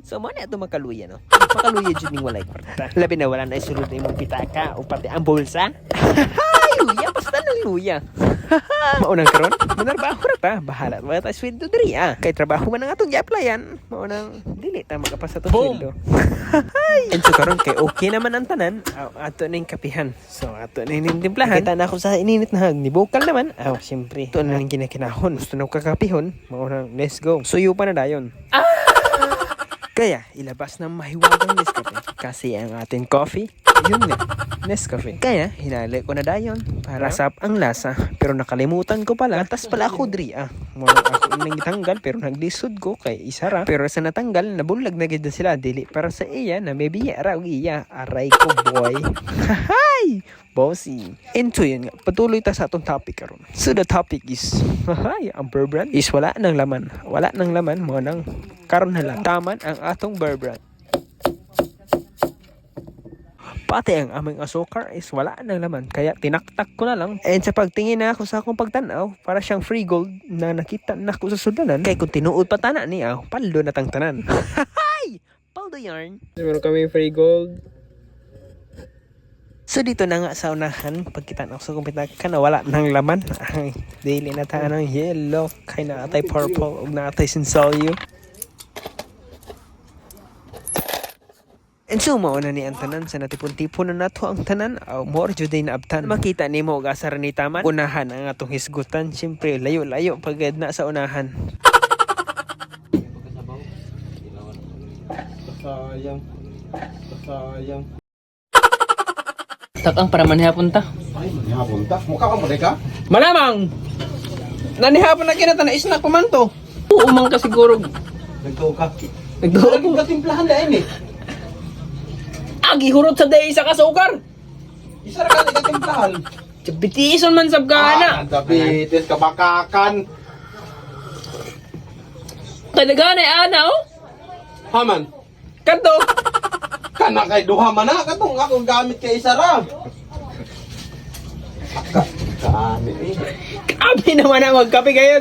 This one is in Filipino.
So mo na ito makaluya no. Makaluya jud ning walay kwarta. Labi na wala na isulod imong pitaka o pati ang bulsa. Luya basta nang luya. Maunang karon, manarbaho ra ta. Bahala ba ta sweldo diri Kay trabaho man ang atong gi-applyan. Maunang dili ta makapasa to sweldo. And so karon kay okay naman ang tanan, ato ning kapihan. So ato ning timplahan. Kita na ako sa ininit na nibukal naman. Syempre. Ito na ning ginakinahon. Gusto na kakapihon. Maunang let's go. Suyo pa na dayon. Kaya, ilabas ng mahiwagang Nescafe. Kasi ang ating coffee, yun nga, Nescafe. Kaya, hinali ko na dayon para sap ang lasa. Pero nakalimutan ko pala. Atas pala ako diri Muna ako nang itanggal pero naglisod ko kay isara. Pero sa natanggal, nabulag na gid sila. Dili para sa iya na may biya raw iya. Aray ko boy. Hahay! Bossy. And so yun nga, patuloy ta sa atong topic karon. So the topic is, ang bear brand is wala nang laman. Wala nang laman, mo nang karon na lang. Taman ang atong bear brand. Pati ang aming asukar is wala nang laman. Kaya tinaktak ko na lang. And sa pagtingin na ako sa akong pagtanaw, para siyang free gold na nakita na ako sa sudanan. Kaya kung tinuod pa tana niya, paldo na tang tanan. Hahay! Paldo yarn. Meron kami free gold. So dito na nga sa unahan, pagkita na ako sa kumpita ka na wala nang laman. Ay, daily na tayo ng yellow, kay na atay purple, ug na atay sinsolyo. And so mauna ni ang tanan sa natipon-tipon na nato ang tanan, more juday na abtan. Makita ni mo gasar ni taman, unahan ang atong hisgutan, siyempre layo-layo pagad na sa unahan. Sayang. Takang para manihapon ta. Ay, manihapon ta. Mukha ka mo ka? Malamang! Nanihapon na kinata na isnak pa man to. Oo man ka siguro. Nagtuo ka. Nagduog Nagtuo ka timplahan na ini. Agi hurot sa day sa kasukar. Isa ra ka ni timplahan. Bitiison man sab gana. Dabites kabakakan. Kadagana ay ana oh. Haman. Kanto. Kana kay duha man na katong akong gamit kay isa ra. Kaami eh. Kami naman ang magkape ngayon.